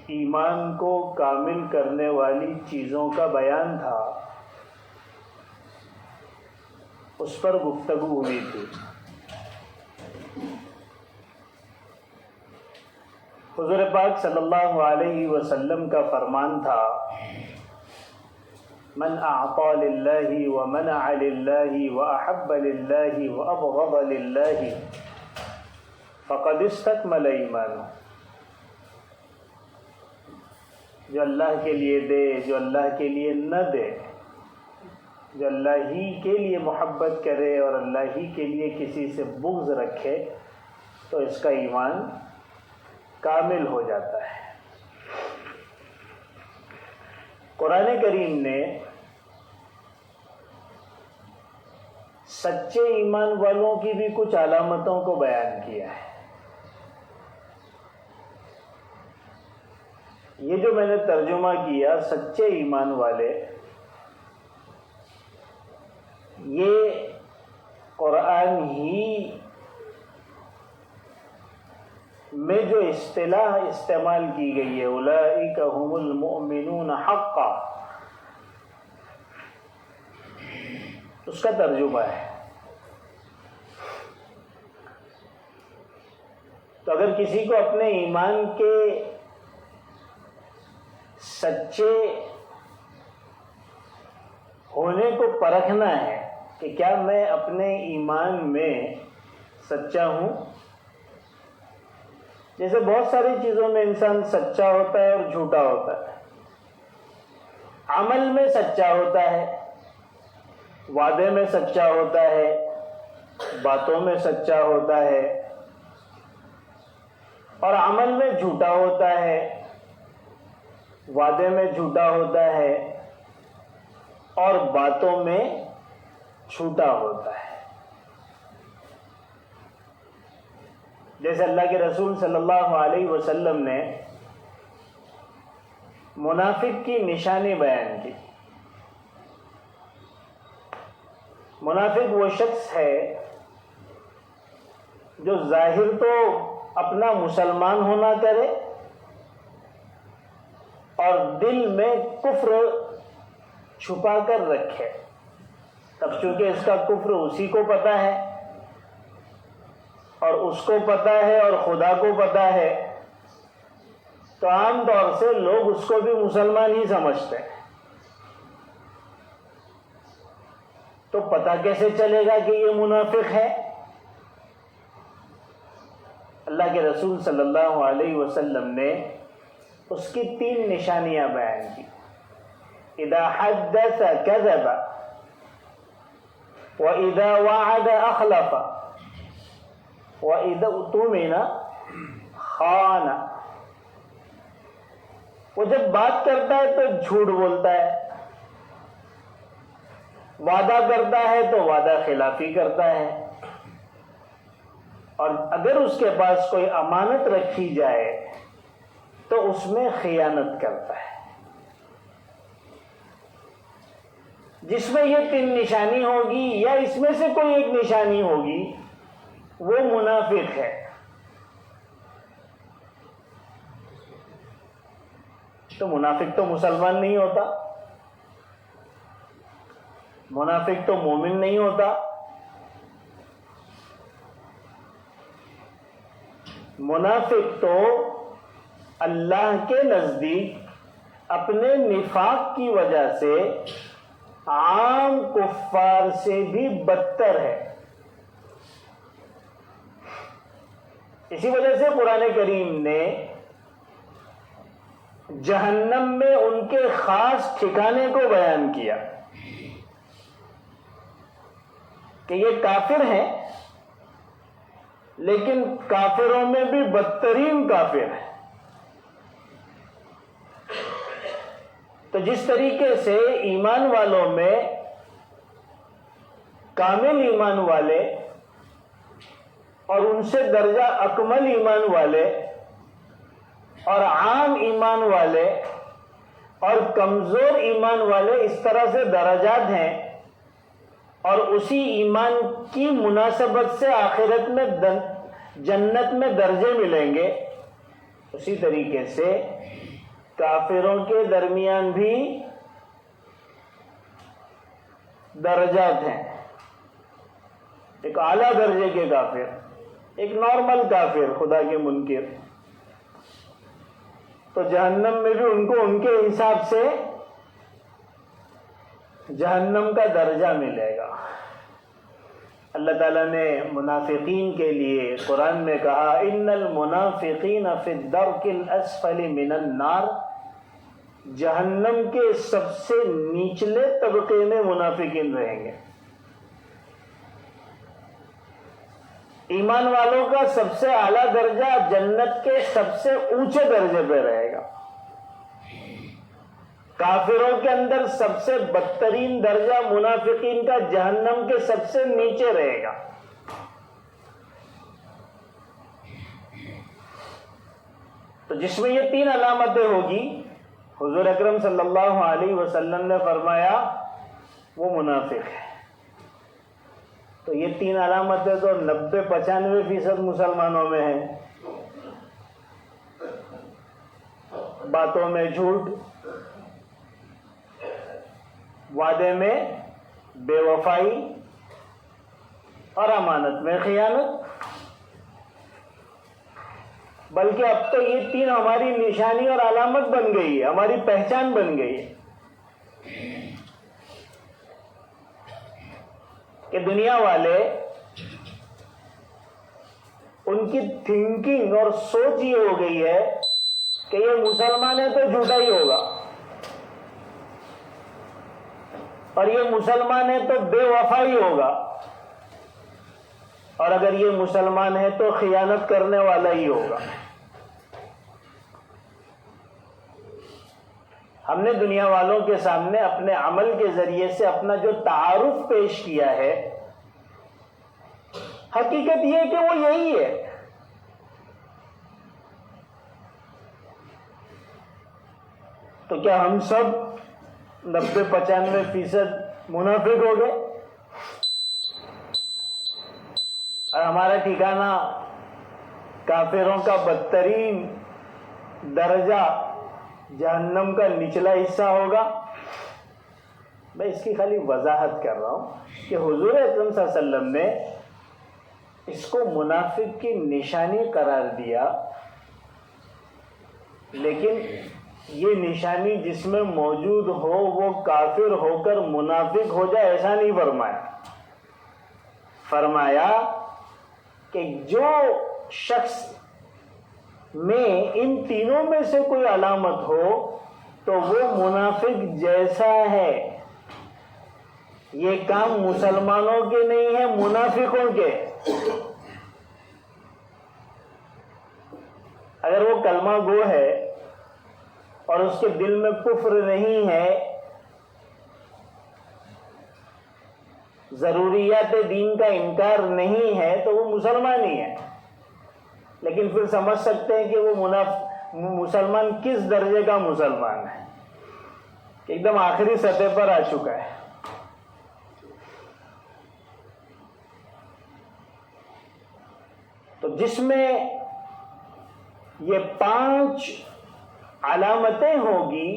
ایمان کو کامل کرنے والی چیزوں کا بیان تھا، اس پر گفتگو ہوئی تھی۔ حضور پاک صلی اللہ علیہ وسلم کا فرمان تھا، من اعطى للہ ومنع للہ واحب للہ وابغض للہ فقد استکمل ایمانہ۔ جو اللہ کے لیے دے، جو اللہ کے لیے نہ دے، جو اللہ ہی کے لیے محبت کرے اور اللہ ہی کے لیے کسی سے بغض رکھے، تو اس کا ایمان کامل ہو جاتا ہے۔ قرآن کریم نے سچے ایمان والوں کی بھی کچھ علامتوں کو بیان کیا ہے۔ یہ جو میں نے ترجمہ کیا سچے ایمان والے، یہ قرآن ہی میں جو اصطلاح استعمال کی گئی ہے، اولئک هم المؤمنون حقا، اس کا ترجمہ ہے۔ تو اگر کسی کو اپنے ایمان کے سچے ہونے کو پرکھنا ہے کہ کیا میں اپنے ایمان میں سچا ہوں، جیسے بہت ساری چیزوں میں انسان سچا ہوتا ہے اور جھوٹا ہوتا ہے۔ عمل میں سچا ہوتا ہے، وعدے میں سچا ہوتا ہے، باتوں میں سچا ہوتا ہے، اور عمل میں جھوٹا ہوتا ہے، وعدے میں جھوٹا ہوتا ہے، اور باتوں میں جھوٹا ہوتا ہے۔ جیسے اللہ کے رسول صلی اللہ علیہ وسلم نے منافق کی نشانی بیان کی۔ منافق وہ شخص ہے جو ظاہر تو اپنا مسلمان ہونا کرے اور دل میں کفر چھپا کر رکھے۔ تب چونکہ اس کا کفر اسی کو پتہ ہے اور اس کو پتہ ہے اور خدا کو پتہ ہے، تو عام طور سے لوگ اس کو بھی مسلمان ہی سمجھتے ہیں۔ تو پتہ کیسے چلے گا کہ یہ منافق ہے؟ اللہ کے رسول صلی اللہ علیہ وسلم نے اس کی 3 نشانیاں بیان کی۔ اذا حدث كذب واذا وعد اخلف واذا اؤتمن خان۔ وہ جب بات کرتا ہے تو جھوٹ بولتا ہے، وعدہ کرتا ہے تو وعدہ خلافی کرتا ہے، اور اگر اس کے پاس کوئی امانت رکھی جائے تو اس میں خیانت کرتا ہے۔ جس میں یہ 3 نشانی ہوگی یا اس میں سے کوئی ایک نشانی ہوگی وہ منافق ہے۔ تو منافق تو مسلمان نہیں ہوتا، منافق تو مومن نہیں ہوتا، منافق تو اللہ کے نزدیک اپنے نفاق کی وجہ سے عام کفار سے بھی بدتر ہے۔ اسی وجہ سے قرآن کریم نے جہنم میں ان کے خاص ٹھکانے کو بیان کیا کہ یہ کافر ہیں، لیکن کافروں میں بھی بدترین کافر ہے۔ تو جس طریقے سے ایمان والوں میں کامل ایمان والے اور ان سے درجہ اکمل ایمان والے اور عام ایمان والے اور کمزور ایمان والے اس طرح سے درجات ہیں، اور اسی ایمان کی مناسبت سے آخرت میں جنت میں درجے ملیں گے، اسی طریقے سے کافروں کے درمیان بھی درجات ہیں. ایک اعلیٰ درجے کے کافر، ایک نارمل کافر، خدا کے منکر، تو جہنم میں بھی ان کو ان کے حساب سے جہنم کا درجہ ملے گا. اللہ تعالیٰ نے منافقین کے لیے قرآن میں کہا ان المنافقین فی الدرک الاسفل من النار، جہنم کے سب سے نچلے طبقے میں منافقین رہیں گے. ایمان والوں کا سب سے اعلیٰ درجہ جنت کے سب سے اونچے درجے پہ رہے گا. کافروں کے اندر سب سے بدترین درجہ منافقین کا جہنم کے سب سے نیچے رہے گا. تو جس میں یہ 3 علامتیں ہوگی، حضور اکرم صلی اللہ علیہ وسلم نے فرمایا وہ منافق ہے. تو یہ 3 علامتیں تو 90-95% مسلمانوں میں ہیں. باتوں میں جھوٹ، وعدے میں بے وفائی اور امانت میں خیانت. بلکہ اب تو یہ 3 ہماری نشانی اور علامت بن گئی ہے، ہماری پہچان بن گئی ہے کہ دنیا والے، ان کی تھنکنگ اور سوچ یہ ہو گئی ہے کہ یہ مسلمان ہے تو جھوٹا ہی ہوگا، اور یہ مسلمان ہے تو بے وفا ہی ہوگا، اور اگر یہ مسلمان ہے تو خیانت کرنے والا ہی ہوگا. ہم نے دنیا والوں کے سامنے اپنے عمل کے ذریعے سے اپنا جو تعارف پیش کیا ہے، حقیقت یہ ہے کہ وہ یہی ہے. تو کیا ہم سب 90-95% منافق ہو گئے اور ہمارا ٹھکانہ کافروں کا بدترین درجہ جہنم کا نچلا حصہ ہوگا؟ میں اس کی خالی وضاحت کر رہا ہوں کہ حضور اکرم صلی اللہ علیہ وسلم نے اس کو منافق کی نشانی قرار دیا، لیکن یہ نشانی جس میں موجود ہو وہ کافر ہو کر منافق ہو جائے ایسا نہیں فرمایا. فرمایا کہ جو شخص میں ان تینوں میں سے کوئی علامت ہو تو وہ منافق جیسا ہے. یہ کام مسلمانوں کے نہیں ہے، منافقوں کے. اگر وہ کلمہ گو ہے اور اس کے دل میں کفر نہیں ہے، ضروریات دین کا انکار نہیں ہے، تو وہ مسلمان ہی ہے. لیکن پھر سمجھ سکتے ہیں کہ وہ مسلمان کس درجے کا مسلمان ہے، کہ ایک دم آخری سطح پر آ چکا ہے. تو جس میں یہ 5 علامتیں ہوگی،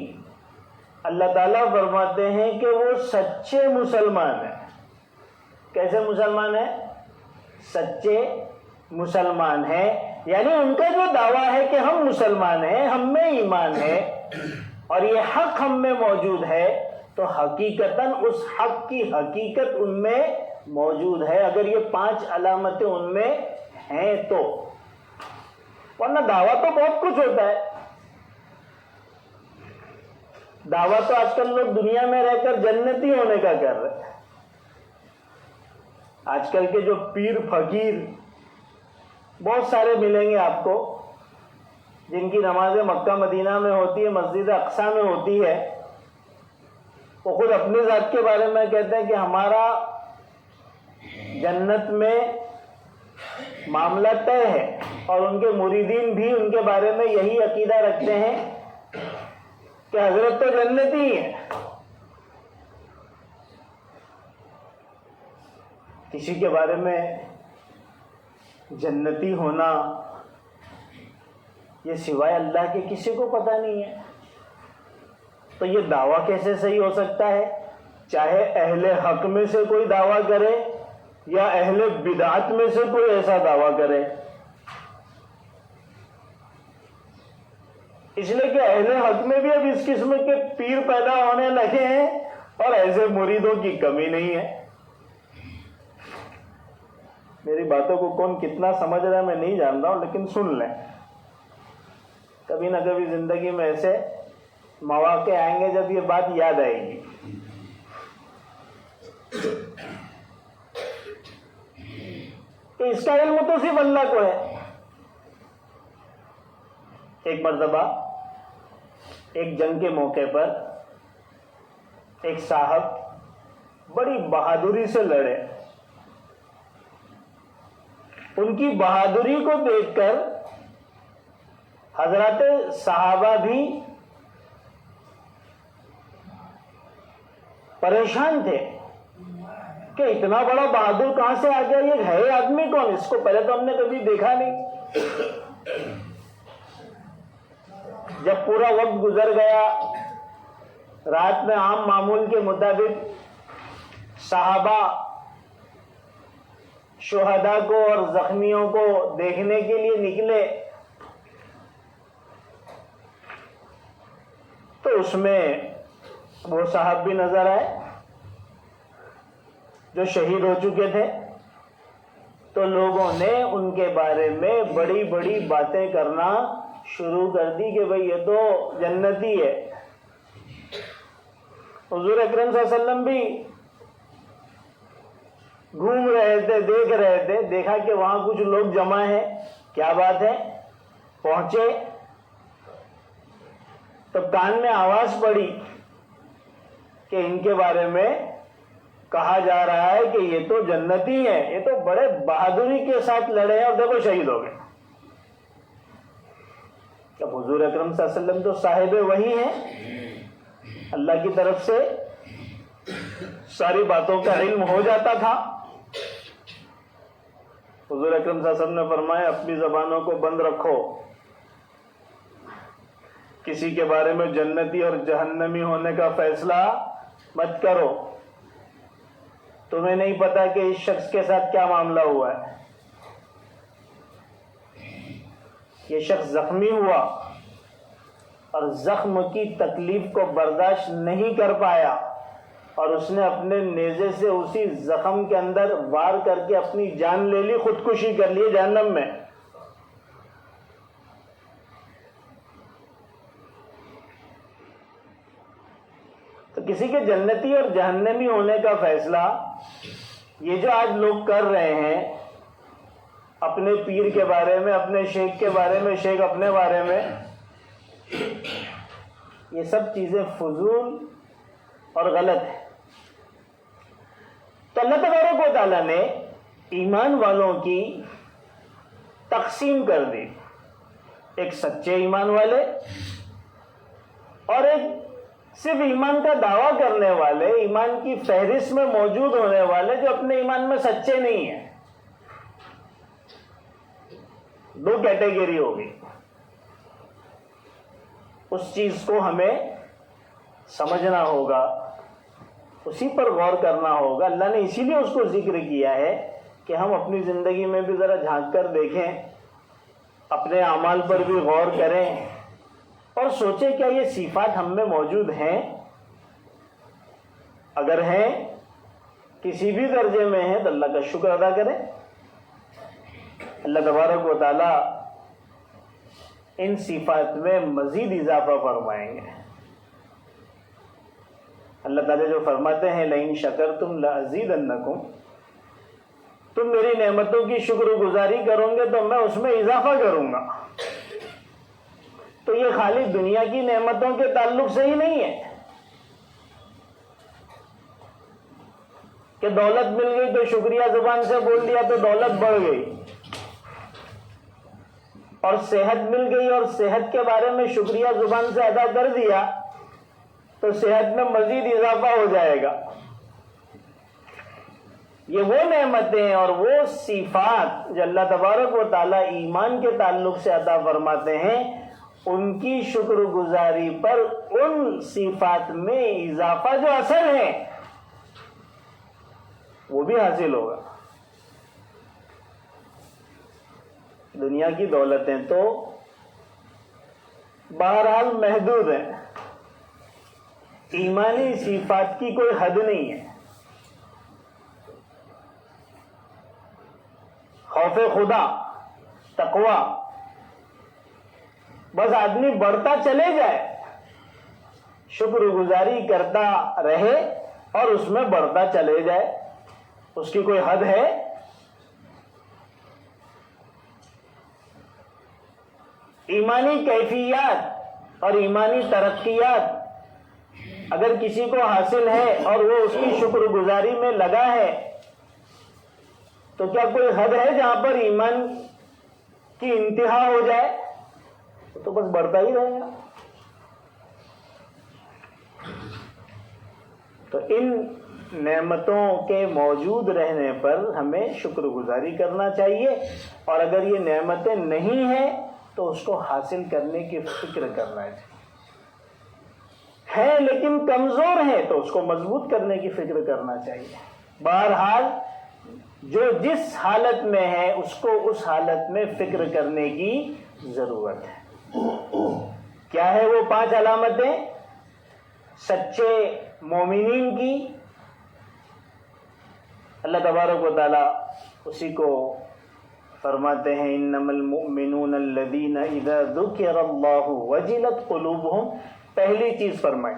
اللہ تعالیٰ فرماتے ہیں کہ وہ سچے مسلمان ہیں. کیسے مسلمان ہیں؟ سچے مسلمان ہیں. یعنی ان کا جو دعویٰ ہے کہ ہم مسلمان ہیں، ہم میں ایمان ہے اور یہ حق ہم میں موجود ہے، تو حقیقتاً اس حق کی حقیقت ان میں موجود ہے اگر یہ 5 علامتیں ان میں ہیں تو. ورنہ دعویٰ تو بہت کچھ ہوتا ہے. دعویٰ تو آج کل لوگ دنیا میں رہ کر جنتی ہونے کا کر رہے ہیں. آج کل کے جو پیر فقیر بہت سارے ملیں گے آپ کو، جن کی نماز مکہ مدینہ میں ہوتی ہے، مسجد اقصی میں ہوتی ہے. وہ خود اپنی ذات کے بارے میں کہتے ہیں کہ ہمارا جنت میں معاملہ طے ہے، اور ان کے مریدین بھی ان کے بارے میں یہی عقیدہ رکھتے ہیں کہ حضرت تو جنتی ہی ہے. کسی کے بارے میں جنتی ہونا یہ سوائے اللہ کے کسی کو پتہ نہیں ہے. تو یہ دعویٰ کیسے صحیح ہو سکتا ہے؟ چاہے اہل حق میں سے کوئی دعویٰ کرے یا اہل بدعت میں سے کوئی ایسا دعویٰ کرے، اس لیے کہ اہل حق میں بھی اب اس قسم کے پیر پیدا ہونے لگے ہیں اور ایسے مریدوں کی کمی نہیں ہے۔ میری باتوں کو کون کتنا سمجھ رہا ہے میں نہیں جان رہا ہوں، لیکن سن لیں، کبھی نہ کبھی زندگی میں ایسے مواقع آئیں گے جب یہ بات یاد آئے گی۔ کہ اس کا علم تو صرف اللہ کو ہے۔ ایک مرتبہ ایک جنگ کے موقع پر ایک صاحب بڑی بہادری سے لڑے، ان کی بہادری کو دیکھ کر حضرات صحابہ بھی پریشان تھے کہ اتنا بڑا بہادر کہاں سے آ گیا، یہ ہے آدمی کون، اس کو پہلے تو ہم نے کبھی دیکھا نہیں۔ جب پورا وقت گزر گیا، رات میں عام معمول کے مطابق صحابہ شہداء کو اور زخمیوں کو دیکھنے کے لیے نکلے، تو اس میں وہ صاحب بھی نظر آئے جو شہید ہو چکے تھے۔ تو لوگوں نے ان کے بارے میں بڑی بڑی باتیں کرنا شروع کر دی کہ بھئی یہ تو جنتی ہے۔ حضور اکرم صلی اللہ علیہ وسلم بھی گھوم رہے تھے، دیکھ رہے تھے، دیکھا کہ وہاں کچھ لوگ جمع ہیں، کیا بات ہے، پہنچے تو کان میں آواز پڑی کہ ان کے بارے میں کہا جا رہا ہے کہ یہ تو جنتی ہیں، یہ تو بڑے بہادری کے ساتھ لڑے ہیں اور دیکھو شہید ہو گئے۔ اب حضور اکرم صلی اللہ علیہ وسلم تو صاحب وحی ہیں، اللہ کی طرف سے ساری باتوں کا علم ہو جاتا تھا۔ حضور اکرم صلی اللہ علیہ وسلم نے فرمایا اپنی زبانوں کو بند رکھو، کسی کے بارے میں جنتی اور جہنمی ہونے کا فیصلہ مت کرو، تمہیں نہیں پتا کہ اس شخص کے ساتھ کیا معاملہ ہوا ہے۔ یہ شخص زخمی ہوا اور زخم کی تکلیف کو برداشت نہیں کر پایا اور اس نے اپنے نیزے سے اسی زخم کے اندر وار کر کے اپنی جان لے لی، خودکشی کر لی جہنم میں۔ تو کسی کے جنتی اور جہنمی ہونے کا فیصلہ یہ جو آج لوگ کر رہے ہیں اپنے پیر کے بارے میں، اپنے شیخ کے بارے میں، شیخ اپنے بارے میں، یہ سب چیزیں فضول اور غلط ہے۔ تو اللہ تبارک و تعالیٰ نے ایمان والوں کی تقسیم کر دی، ایک سچے ایمان والے اور ایک صرف ایمان کا دعویٰ کرنے والے، ایمان کی فہرست میں موجود ہونے والے جو اپنے ایمان میں سچے نہیں ہیں۔ دو کیٹیگری ہوگی۔ اس چیز کو ہمیں سمجھنا ہوگا، اسی پر غور کرنا ہوگا۔ اللہ نے اسی لیے اس کو ذکر کیا ہے کہ ہم اپنی زندگی میں بھی ذرا جھانک کر دیکھیں، اپنے اعمال پر بھی غور کریں اور سوچیں کیا یہ صفات ہم میں موجود ہیں؟ اگر ہیں، کسی بھی درجے میں ہیں، تو اللہ کا شکر ادا کریں۔ اللہ تبارک و تعالی ان صفات میں مزید اضافہ فرمائیں گے۔ اللہ تعالیٰ جو فرماتے ہیں لئن شکرتم لازیدنکم، تم میری نعمتوں کی شکر گزاری کرو گے تو میں اس میں اضافہ کروں گا۔ تو یہ خالی دنیا کی نعمتوں کے تعلق سے ہی نہیں ہے کہ دولت مل گئی تو شکریہ زبان سے بول دیا تو دولت بڑھ گئی، اور صحت مل گئی اور صحت کے بارے میں شکریہ زبان سے ادا کر دیا تو صحت میں مزید اضافہ ہو جائے گا۔ یہ وہ نعمتیں اور وہ صفات جو اللہ تبارک و تعالی ایمان کے تعلق سے عطا فرماتے ہیں، ان کی شکر گزاری پر ان صفات میں اضافہ جو اصل ہے وہ بھی حاصل ہوگا. دنیا کی دولتیں تو بہرحال محدود ہیں، ایمانی صفات کی کوئی حد نہیں ہے. خوف خدا، تقوی، بس آدمی بڑھتا چلے جائے، شکر گزاری کرتا رہے اور اس میں بڑھتا چلے جائے، اس کی کوئی حد ہے؟ ایمانی کیفیات اور ایمانی ترقیات اگر کسی کو حاصل ہے اور وہ اس کی شکر گزاری میں لگا ہے تو کیا کوئی حد ہے جہاں پر ایمان کی انتہا ہو جائے؟ تو بس بڑھتا ہی رہے گا. تو ان نعمتوں کے موجود رہنے پر ہمیں شکر گزاری کرنا چاہیے، اور اگر یہ نعمتیں نہیں ہیں تو اس کو حاصل کرنے کی فکر کرنا چاہیے. ہے لیکن کمزور ہے تو اس کو مضبوط کرنے کی فکر کرنا چاہیے. بہرحال جو جس حالت میں ہے اس کو اس حالت میں فکر کرنے کی ضرورت ہے. کیا ہے وہ 5 علامتیں سچے مومنین کی؟ اللہ تبارک و تعالی اسی کو فرماتے ہیں انما المؤمنون الذین اذا ذکر اللہ وجلت قلوبہم. پہلی چیز فرمائی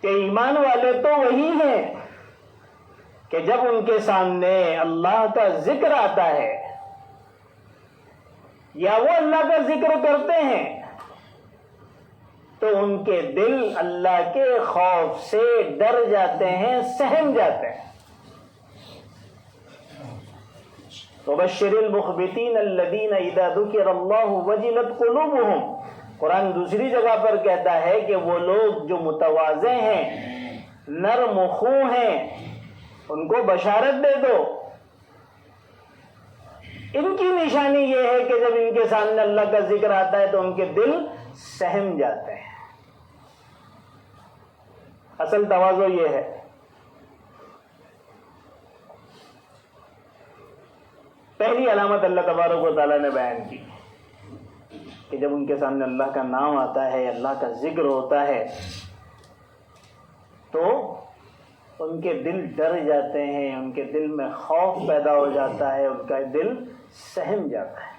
کہ ایمان والے تو وہی ہیں کہ جب ان کے سامنے اللہ کا ذکر آتا ہے یا وہ اللہ کا ذکر کرتے ہیں تو ان کے دل اللہ کے خوف سے ڈر جاتے ہیں، سہم جاتے ہیں. وَبَشِّرِ الْمُخْبِتِينَ الَّذِينَ إِذَا ذُكِرَ اللَّهُ وَجِلَتْ قُلُوبُهُمْ. قرآن دوسری جگہ پر کہتا ہے کہ وہ لوگ جو متواضع ہیں، نرم خو ہیں، ان کو بشارت دے دو. ان کی نشانی یہ ہے کہ جب ان کے سامنے اللہ کا ذکر آتا ہے تو ان کے دل سہم جاتے ہیں. اصل تواضع یہ ہے. پہلی علامت اللہ تبارک و تعالیٰ نے بیان کی کہ جب ان کے سامنے اللہ کا نام آتا ہے، اللہ کا ذکر ہوتا ہے تو ان کے دل ڈر جاتے ہیں، ان کے دل میں خوف پیدا ہو جاتا ہے، ان کا دل سہم جاتا ہے.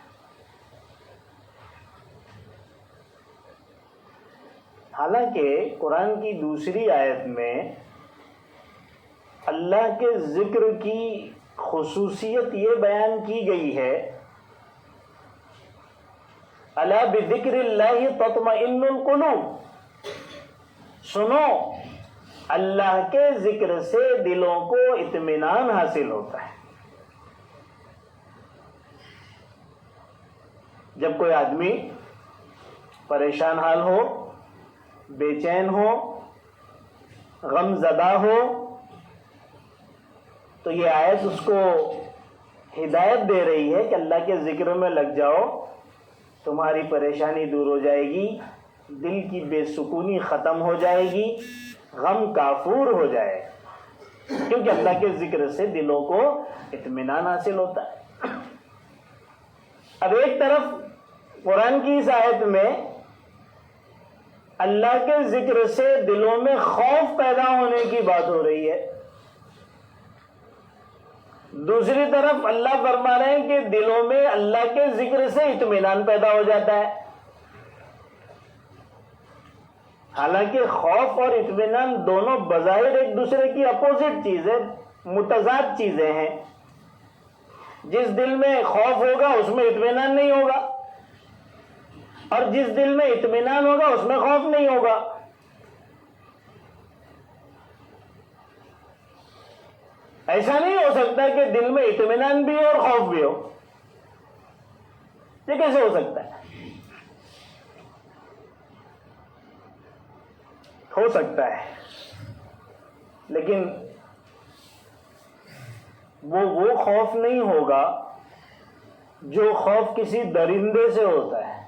حالانکہ قرآن کی دوسری آیت میں اللہ کے ذکر کی خصوصیت یہ بیان کی گئی ہے الا بذکر اللہ تطمئن القلوب. سنو، اللہ کے ذکر سے دلوں کو اطمینان حاصل ہوتا ہے. جب کوئی آدمی پریشان حال ہو، بے چین ہو، غم زدہ ہو تو یہ آیت اس کو ہدایت دے رہی ہے کہ اللہ کے ذکر میں لگ جاؤ، تمہاری پریشانی دور ہو جائے گی، دل کی بے سکونی ختم ہو جائے گی، غم کافور ہو جائے گا، کیونکہ اللہ کے ذکر سے دلوں کو اطمینان حاصل ہوتا ہے. اب ایک طرف قرآن کی اس آیت میں اللہ کے ذکر سے دلوں میں خوف پیدا ہونے کی بات ہو رہی ہے، دوسری طرف اللہ فرما رہے ہیں کہ دلوں میں اللہ کے ذکر سے اطمینان پیدا ہو جاتا ہے. حالانکہ خوف اور اطمینان دونوں بظاہر ایک دوسرے کی اپوزٹ چیزیں، متضاد چیزیں ہیں. جس دل میں خوف ہوگا اس میں اطمینان نہیں ہوگا، اور جس دل میں اطمینان ہوگا اس میں خوف نہیں ہوگا. ایسا نہیں ہو سکتا کہ دل میں اطمینان بھی ہو اور خوف بھی ہو. یہ کیسے ہو سکتا ہے؟ ہو سکتا ہے، لیکن وہ خوف نہیں ہوگا جو خوف کسی درندے سے ہوتا ہے،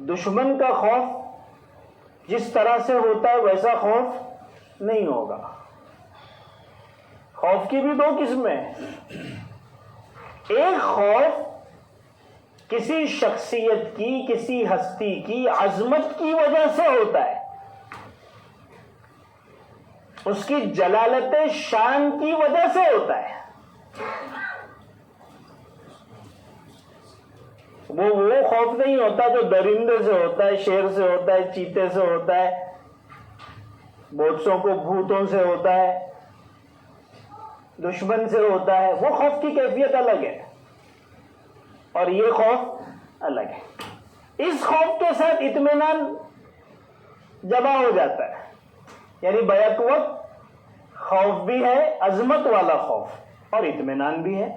دشمن کا خوف جس طرح سے ہوتا ہے ویسا خوف نہیں ہوگا. خوف کی بھی دو قسمیں ہیں. ایک خوف کسی شخصیت کی، کسی ہستی کی عظمت کی وجہ سے ہوتا ہے، اس کی جلالت شان کی وجہ سے ہوتا ہے. وہ خوف نہیں ہوتا جو درندے سے ہوتا ہے، شیر سے ہوتا ہے، چیتے سے ہوتا ہے، بوٹسوں کو بھوتوں سے ہوتا ہے، دشمن سے ہوتا ہے. وہ خوف کی کیفیت الگ ہے اور یہ خوف الگ ہے. اس خوف کے ساتھ اطمینان جمع ہو جاتا ہے، یعنی بیک وقت خوف بھی ہے، عظمت والا خوف، اور اطمینان بھی ہے،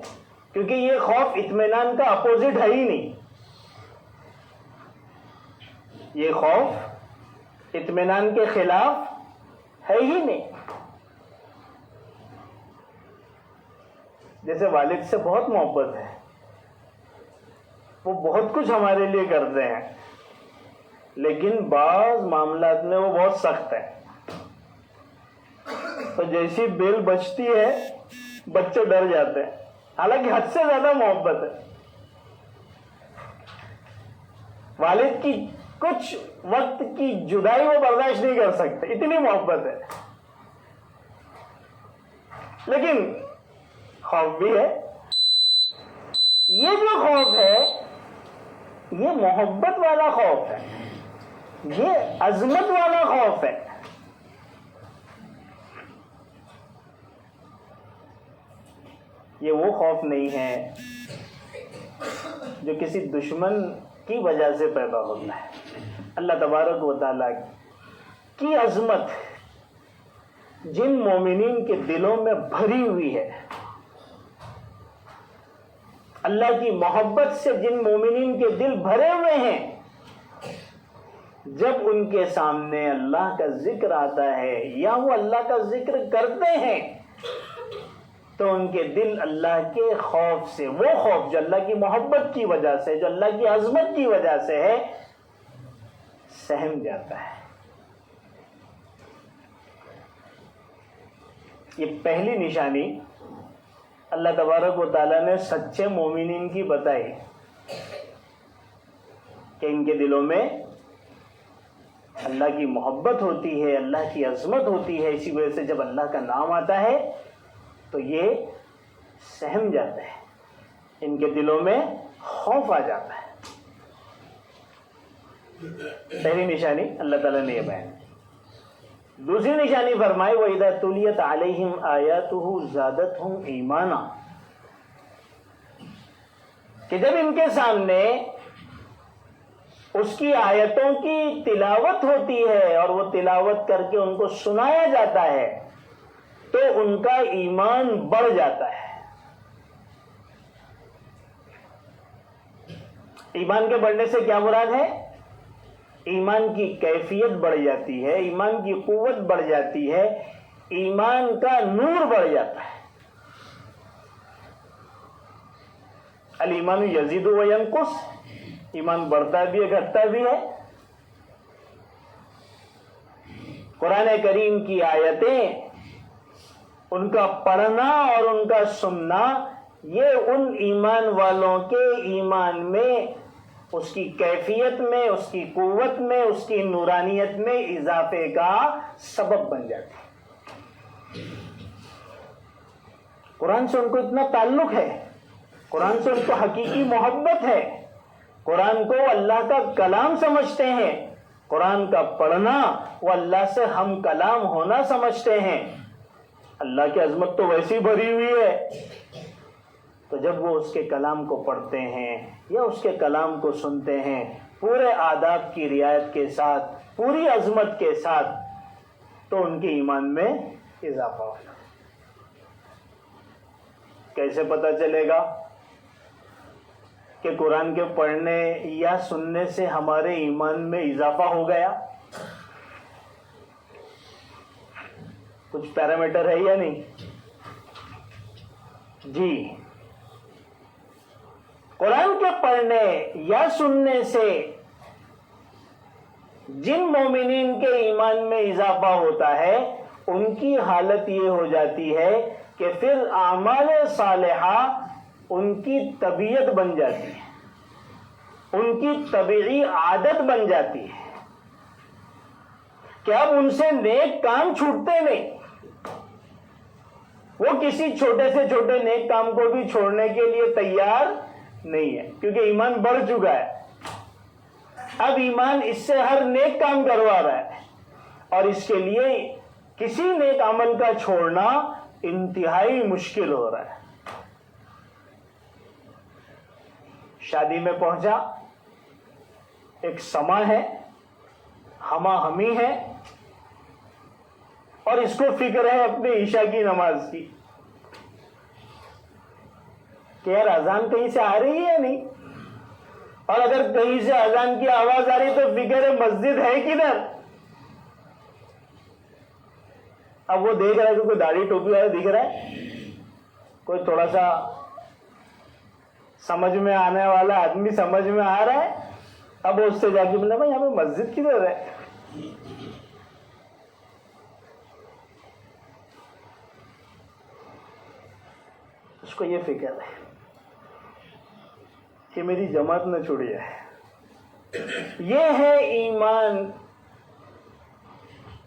کیونکہ یہ خوف اطمینان کا اپوزٹ ہے ہی نہیں. یہ خوف اطمینان کے خلاف ہے ہی نہیں. جیسے والد سے بہت محبت ہے، وہ بہت کچھ ہمارے لیے کرتے ہیں، لیکن بعض معاملات میں وہ بہت سخت ہے. تو جیسی بیل بچتی ہے بچے ڈر جاتے ہیں، حالانکہ حد سے زیادہ محبت ہے. والد کی کچھ وقت کی جدائی وہ برداشت نہیں کر سکتے، اتنی محبت ہے. لیکن خوف بھی ہے. یہ جو خوف ہے یہ محبت والا خوف ہے، یہ عظمت والا خوف ہے. یہ وہ خوف نہیں ہے جو کسی دشمن کی وجہ سے پیدا ہوتا ہے. اللہ تبارک و تعالیٰ کی عظمت جن مومنین کے دلوں میں بھری ہوئی ہے، اللہ کی محبت سے جن مومنین کے دل بھرے ہوئے ہیں، جب ان کے سامنے اللہ کا ذکر آتا ہے یا وہ اللہ کا ذکر کرتے ہیں تو ان کے دل اللہ کے خوف سے، وہ خوف جو اللہ کی محبت کی وجہ سے، جو اللہ کی عظمت کی وجہ سے ہے، سہم جاتا ہے. یہ پہلی نشانی اللہ تبارک و تعالیٰ نے سچے مومنین کی بتائی کہ ان کے دلوں میں اللہ کی محبت ہوتی ہے، اللہ کی عظمت ہوتی ہے. اسی وجہ سے جب اللہ کا نام آتا ہے تو یہ سہم جاتا ہے، ان کے دلوں میں خوف آ جاتا ہے. پہلی نشانی اللہ تعالیٰ نے یہ بیان. دوسری نشانی فرمائی وَإِذَا تُلِيَتْ عَلَيْهِمْ آيَاتُهُ زَادَتْهُمْ ایمانا، کہ جب ان کے سامنے اس کی آیتوں کی تلاوت ہوتی ہے اور وہ تلاوت کر کے ان کو سنایا جاتا ہے تو ان کا ایمان بڑھ جاتا ہے. ایمان کے بڑھنے سے کیا مراد ہے؟ ایمان کی کیفیت بڑھ جاتی ہے، ایمان کی قوت بڑھ جاتی ہے، ایمان کا نور بڑھ جاتا ہے. الایمان یزید و ینقص، ایمان بڑھتا بھی ہے، گھٹتا بھی ہے. قرآن کریم کی آیتیں، ان کا پڑھنا اور ان کا سننا، یہ ان ایمان والوں کے ایمان میں، اس کی کیفیت میں، اس کی قوت میں، اس کی نورانیت میں اضافے کا سبب بن جاتے ہیں. قرآن سے ان کو اتنا تعلق ہے، قرآن سے ان کو حقیقی محبت ہے، قرآن کو اللہ کا کلام سمجھتے ہیں، قرآن کا پڑھنا وہ اللہ سے ہم کلام ہونا سمجھتے ہیں. اللہ کی عظمت تو ویسی بھری ہوئی ہے، تو جب وہ اس کے کلام کو پڑھتے ہیں یا اس کے کلام کو سنتے ہیں پورے آداب کی رعایت کے ساتھ، پوری عظمت کے ساتھ، تو ان کے ایمان میں اضافہ ہوگا. کیسے پتہ چلے گا کہ قرآن کے پڑھنے یا سننے سے ہمارے ایمان میں اضافہ ہو گیا؟ کچھ پیرامیٹر ہے یا نہیں؟ جی قرآن کے پڑھنے یا سننے سے جن مومنین کے ایمان میں اضافہ ہوتا ہے ان کی حالت یہ ہو جاتی ہے کہ پھر اعمال صالحہ ان کی طبیعت بن جاتی ہے، ان کی طبیعی عادت بن جاتی ہے کہ اب ان سے نیک کام چھوٹتے نہیں. وہ کسی چھوٹے سے چھوٹے نیک کام کو بھی چھوڑنے کے لیے تیار نہیں ہے کیونکہ ایمان بڑھ چکا ہے. اب ایمان اس سے ہر نیک کام کروا رہا ہے اور اس کے لیے کسی نیک عمل کا چھوڑنا انتہائی مشکل ہو رہا ہے. شادی میں پہنچا، ایک سما ہے، ہما ہمی ہے، اور اس کو فکر ہے اپنے عشاء کی نماز کی کہ یار اذان کہیں سے آ رہی ہے یا نہیں، اور اگر کہیں سے اذان کی آواز آ رہی تو فکر ہے مسجد ہے کدھر. اب وہ دیکھ رہا ہے کہ کوئی داڑھی ٹوپی والا دکھ رہا ہے، کوئی تھوڑا سا سمجھ میں آنے والا آدمی سمجھ میں آ رہا ہے. اب اس سے جا کے بولے بھائی یہاں پہ مسجد کدھر ہے. اس کو یہ فکر ہے کہ میری جماعت نہ چھوڑی ہے. یہ ہے ایمان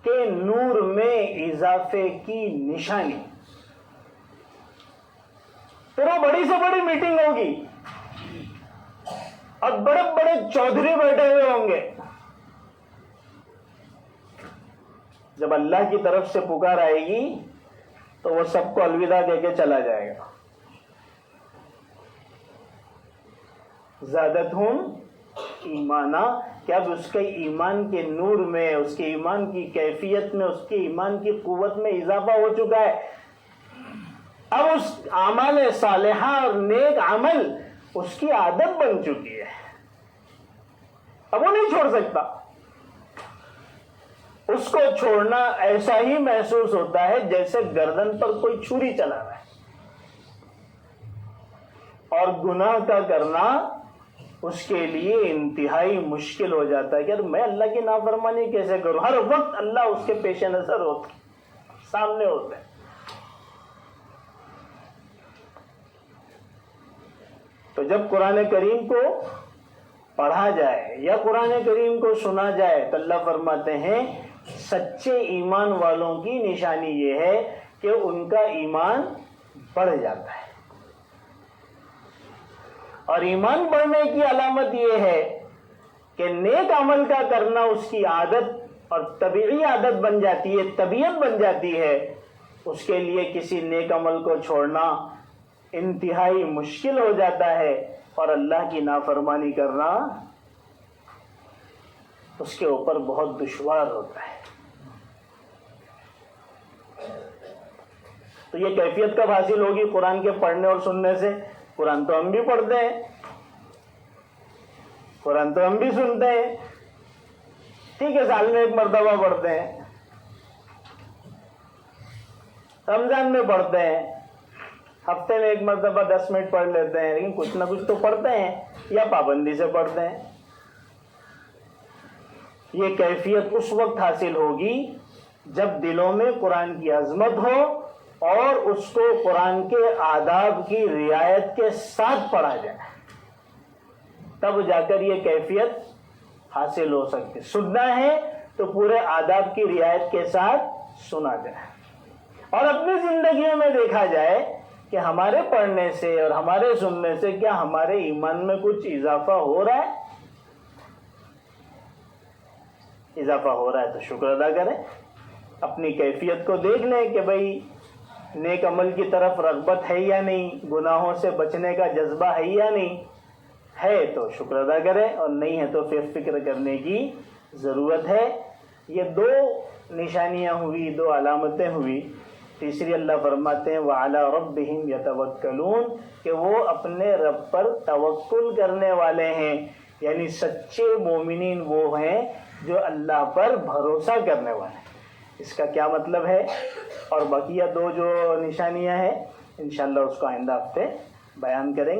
کے نور میں اضافے کی نشانی. پھر وہ بڑی سے بڑی میٹنگ ہوگی اور بڑے بڑے چودھری بیٹھے ہوئے ہوں گے، جب اللہ کی طرف سے پکار آئے گی تو وہ سب کو الوداع کہہ کے چلا جائے گا. زادتہم ایمانا، کہ اب اس کے ایمان کے نور میں، اس کے ایمان کی کیفیت میں، اس کے ایمان کی قوت میں اضافہ ہو چکا ہے. اب اس اعمال صالحہ اور نیک عمل اس کی عادت بن چکی ہے، اب وہ نہیں چھوڑ سکتا. اس کو چھوڑنا ایسا ہی محسوس ہوتا ہے جیسے گردن پر کوئی چھری چلا رہا ہے. اور گناہ کا کرنا اس کے لیے انتہائی مشکل ہو جاتا ہے کہ یار میں اللہ کی نافرمانی کیسے کروں. ہر وقت اللہ اس کے پیش نظر ہوتے، سامنے ہوتے ہیں. تو جب قرآن کریم کو پڑھا جائے یا قرآن کریم کو سنا جائے تو اللہ فرماتے ہیں سچے ایمان والوں کی نشانی یہ ہے کہ ان کا ایمان بڑھ جاتا ہے. اور ایمان بڑھنے کی علامت یہ ہے کہ نیک عمل کا کرنا اس کی عادت اور طبیعی عادت بن جاتی ہے، طبیعت بن جاتی ہے. اس کے لیے کسی نیک عمل کو چھوڑنا انتہائی مشکل ہو جاتا ہے اور اللہ کی نافرمانی کرنا اس کے اوپر بہت دشوار ہوتا ہے. تو یہ کیفیت کب حاصل ہوگی قرآن کے پڑھنے اور سننے سے؟ قرآن تو ہم بھی پڑھتے ہیں، قرآن تو ہم بھی سنتے ہیں، ٹھیک ہے سال میں ایک مرتبہ پڑھتے ہیں، رمضان میں پڑھتے ہیں، ہفتے میں ایک مرتبہ 10 منٹ پڑھ لیتے ہیں، لیکن کچھ نہ کچھ تو پڑھتے ہیں یا پابندی سے پڑھتے ہیں. یہ کیفیت اس وقت حاصل ہوگی جب دلوں میں قرآن کی عظمت ہو اور اس کو قرآن کے آداب کی رعایت کے ساتھ پڑھا جائے، تب جا کر یہ کیفیت حاصل ہو سکتی. سننا ہے تو پورے آداب کی رعایت کے ساتھ سنا جائے اور اپنی زندگیوں میں دیکھا جائے کہ ہمارے پڑھنے سے اور ہمارے سننے سے کیا ہمارے ایمان میں کچھ اضافہ ہو رہا ہے. اضافہ ہو رہا ہے تو شکر ادا کریں، اپنی کیفیت کو دیکھ لیں کہ بھئی نیک عمل کی طرف رغبت ہے یا نہیں، گناہوں سے بچنے کا جذبہ ہے یا نہیں. ہے تو شکر ادا کریں اور نہیں ہے تو پھر فکر کرنے کی ضرورت ہے. یہ 2 نشانیاں ہوئی، 2 علامتیں ہوئی. تیسری اللہ فرماتے ہیں وَعَلَىٰ رَبِّهِمْ يَتَوَكَّلُونَ، کہ وہ اپنے رب پر توکل کرنے والے ہیں. یعنی سچے مومنین وہ ہیں جو اللہ پر بھروسہ کرنے والے ہیں. اس کا کیا مطلب ہے؟ اور بقیہ 2 جو نشانیاں ہیں انشاءاللہ اس کو آئندہ ہفتے بیان کریں گے.